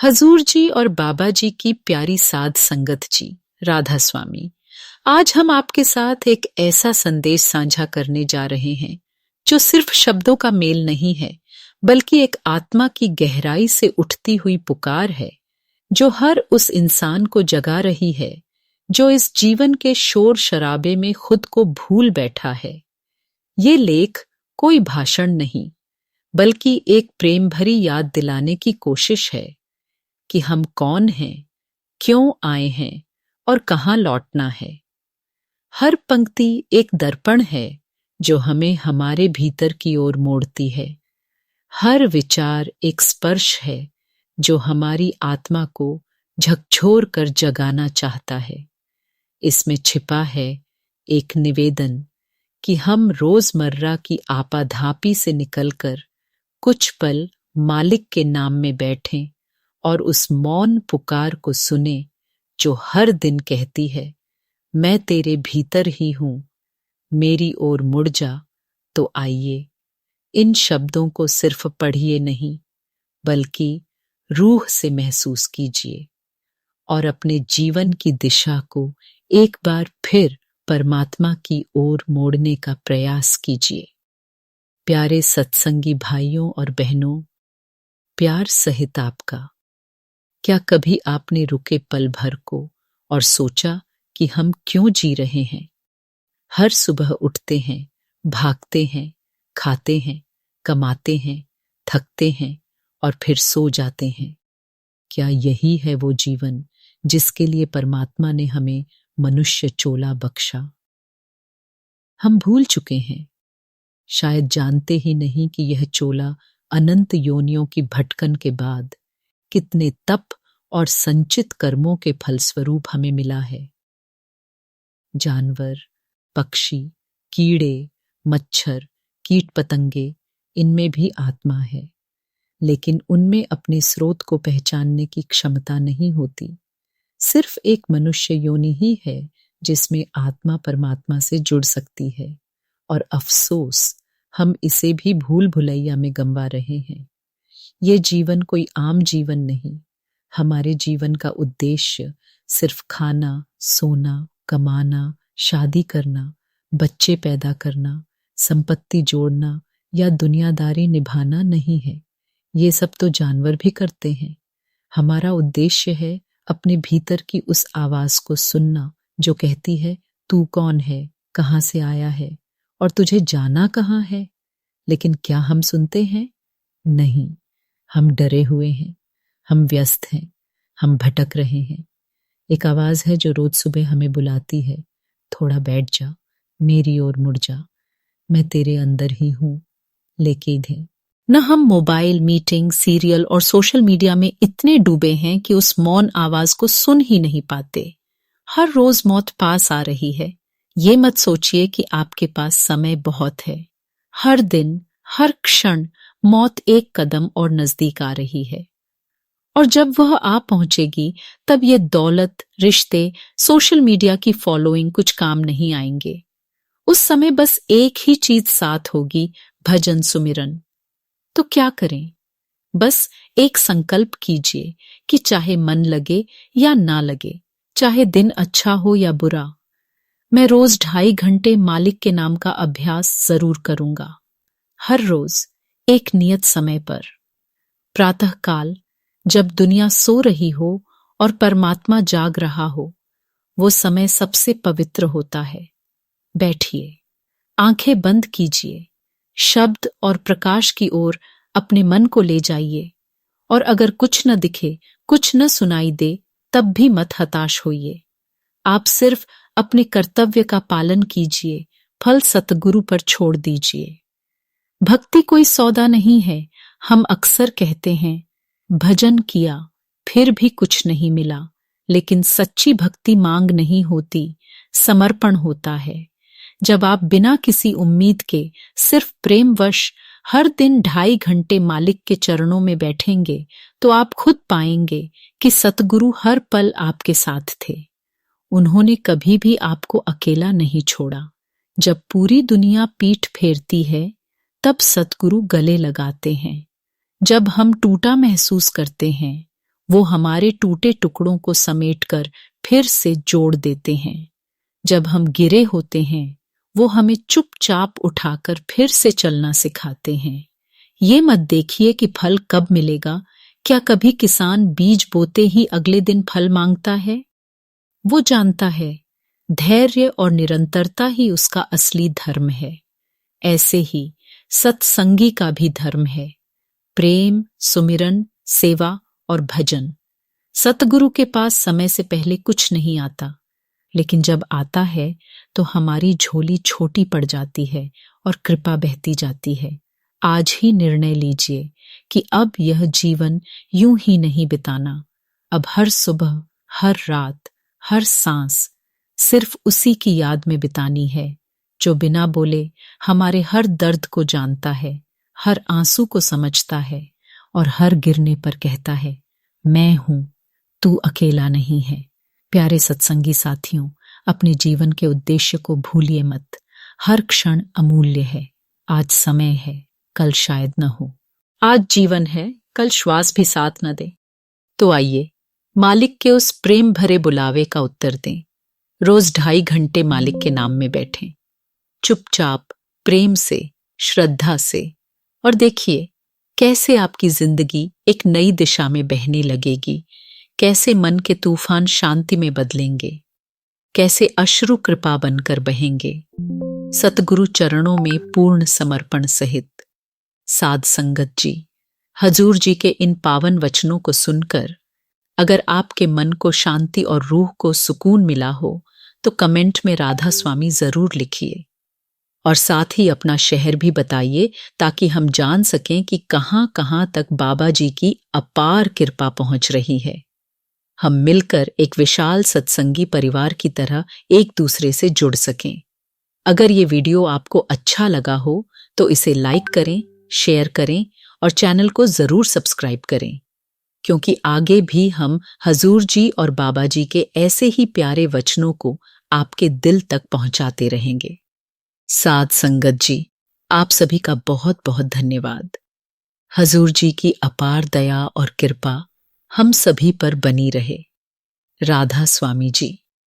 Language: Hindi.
हजूर जी और बाबा जी की प्यारी साध संगत जी, राधा स्वामी, आज हम आपके साथ एक ऐसा संदेश साझा करने जा रहे हैं जो सिर्फ शब्दों का मेल नहीं है, बल्कि एक आत्मा की गहराई से उठती हुई पुकार है, जो हर उस इंसान को जगा रही है जो इस जीवन के शोर शराबे में खुद को भूल बैठा है। ये लेख कोई भाषण नहीं, बल्कि एक प्रेम भरी याद दिलाने की कोशिश है कि हम कौन हैं, क्यों आए हैं और कहाँ लौटना है। हर पंक्ति एक दर्पण है जो हमें हमारे भीतर की ओर मोड़ती है। हर विचार एक स्पर्श है जो हमारी आत्मा को झकझोर कर जगाना चाहता है। इसमें छिपा है एक निवेदन कि हम रोजमर्रा की आपाधापी से निकलकर कुछ पल मालिक के नाम में बैठें और उस मौन पुकार को सुने जो हर दिन कहती है, मैं तेरे भीतर ही हूं, मेरी ओर मुड़ जा तो आइए। इन शब्दों को सिर्फ पढ़िए नहीं, बल्कि रूह से महसूस कीजिए और अपने जीवन की दिशा को एक बार फिर परमात्मा की ओर मोड़ने का प्रयास कीजिए। प्यारे सत्संगी भाइयों और बहनों, प्यार सहित आपका। क्या कभी आपने रुके पल भर को और सोचा कि हम क्यों जी रहे हैं? हर सुबह उठते हैं, भागते हैं, खाते हैं, कमाते हैं, थकते हैं और फिर सो जाते हैं। क्या यही है वो जीवन जिसके लिए परमात्मा ने हमें मनुष्य चोला बख्शा? हम भूल चुके हैं, शायद जानते ही नहीं कि यह चोला अनंत योनियों की भटकन के बाद कितने तप और संचित कर्मों के फलस्वरूप हमें मिला है। जानवर, पक्षी, कीड़े, मच्छर, कीट पतंगे, इनमें भी आत्मा है, लेकिन उनमें अपने स्रोत को पहचानने की क्षमता नहीं होती। सिर्फ एक मनुष्य योनि ही है जिसमें आत्मा परमात्मा से जुड़ सकती है, और अफसोस हम इसे भी भूल भुलैया में गंवा रहे हैं। ये जीवन कोई आम जीवन नहीं। हमारे जीवन का उद्देश्य सिर्फ खाना, सोना, कमाना, शादी करना, बच्चे पैदा करना, संपत्ति जोड़ना या दुनियादारी निभाना नहीं है। ये सब तो जानवर भी करते हैं। हमारा उद्देश्य है अपने भीतर की उस आवाज को सुनना जो कहती है, तू कौन है, कहाँ से आया है और तुझे जाना कहाँ है। लेकिन क्या हम सुनते हैं? नहीं, हम डरे हुए हैं, हम व्यस्त हैं, हम भटक रहे हैं। एक आवाज है जो रोज सुबह हमें बुलाती है, थोड़ा बैठ जा, मेरी ओर मुड़ जा, मैं तेरे अंदर ही हूं, लेके इधर। न हम मोबाइल, मीटिंग, सीरियल और सोशल मीडिया में इतने डूबे हैं कि उस मौन आवाज को सुन ही नहीं पाते। हर रोज मौत पास आ रही है। ये मत सोचिए कि आपके पास समय बहुत है। हर दिन, हर क्षण मौत एक कदम और नजदीक आ रही है, और जब वह आ पहुंचेगी तब ये दौलत, रिश्ते, सोशल मीडिया की फॉलोइंग कुछ काम नहीं आएंगे। उस समय बस एक ही चीज साथ होगी, भजन सुमिरन। तो क्या करें? बस एक संकल्प कीजिए कि चाहे मन लगे या ना लगे, चाहे दिन अच्छा हो या बुरा, मैं रोज 2.5 घंटे मालिक के नाम का अभ्यास जरूर करूंगा। हर रोज एक नियत समय पर, प्रातः काल, जब दुनिया सो रही हो और परमात्मा जाग रहा हो, वो समय सबसे पवित्र होता है। बैठिए, आंखें बंद कीजिए, शब्द और प्रकाश की ओर अपने मन को ले जाइए, और अगर कुछ न दिखे, कुछ न सुनाई दे, तब भी मत हताश होइए। आप सिर्फ अपने कर्तव्य का पालन कीजिए, फल सतगुरु पर छोड़ दीजिए। भक्ति कोई सौदा नहीं है। हम अक्सर कहते हैं, भजन किया फिर भी कुछ नहीं मिला, लेकिन सच्ची भक्ति मांग नहीं होती, समर्पण होता है। जब आप बिना किसी उम्मीद के सिर्फ प्रेमवश हर दिन 2.5 घंटे मालिक के चरणों में बैठेंगे, तो आप खुद पाएंगे कि सतगुरु हर पल आपके साथ थे। उन्होंने कभी भी आपको अकेला नहीं छोड़ा। जब पूरी दुनिया पीठ फेरती है, तब सतगुरु गले लगाते हैं। जब हम टूटा महसूस करते हैं, वो हमारे टूटे टुकड़ों को समेटकर फिर से जोड़ देते हैं। जब हम गिरे होते हैं, वो हमें चुपचाप उठाकर फिर से चलना सिखाते हैं। ये मत देखिए कि फल कब मिलेगा। क्या कभी किसान बीज बोते ही अगले दिन फल मांगता है? वो जानता है धैर्य और निरंतरता ही उसका असली धर्म है। ऐसे ही सत्संगी का भी धर्म है, प्रेम, सुमिरन, सेवा और भजन। सतगुरु के पास समय से पहले कुछ नहीं आता, लेकिन जब आता है तो हमारी झोली छोटी पड़ जाती है और कृपा बहती जाती है। आज ही निर्णय लीजिए कि अब यह जीवन यूं ही नहीं बिताना। अब हर सुबह, हर रात, हर सांस सिर्फ उसी की याद में बितानी है, जो बिना बोले हमारे हर दर्द को जानता है, हर आंसू को समझता है और हर गिरने पर कहता है, मैं हूं, तू अकेला नहीं है। प्यारे सत्संगी साथियों, अपने जीवन के उद्देश्य को भूलिए मत। हर क्षण अमूल्य है। आज समय है, कल शायद न हो। आज जीवन है, कल श्वास भी साथ न दे। तो आइए मालिक के उस प्रेम भरे बुलावे का उत्तर दें। रोज 2.5 घंटे मालिक के नाम में बैठें, चुपचाप, प्रेम से, श्रद्धा से, और देखिए कैसे आपकी जिंदगी एक नई दिशा में बहने लगेगी। कैसे मन के तूफान शांति में बदलेंगे, कैसे अश्रु कृपा बनकर बहेंगे। सतगुरु चरणों में पूर्ण समर्पण सहित। साध संगत जी, हजूर जी के इन पावन वचनों को सुनकर अगर आपके मन को शांति और रूह को सुकून मिला हो तो कमेंट में राधा स्वामी जरूर लिखिए, और साथ ही अपना शहर भी बताइए ताकि हम जान सकें कि कहां कहां तक बाबा जी की अपार कृपा पहुंच रही है। हम मिलकर एक विशाल सत्संगी परिवार की तरह एक दूसरे से जुड़ सकें। अगर ये वीडियो आपको अच्छा लगा हो तो इसे लाइक करें, शेयर करें और चैनल को जरूर सब्सक्राइब करें, क्योंकि आगे भी हम हजूर जी और बाबा जी के ऐसे ही प्यारे वचनों को आपके दिल तक पहुंचाते रहेंगे। साध संगत जी, आप सभी का बहुत बहुत धन्यवाद। हजूर जी की अपार दया और कृपा हम सभी पर बनी रहे। राधा स्वामी जी।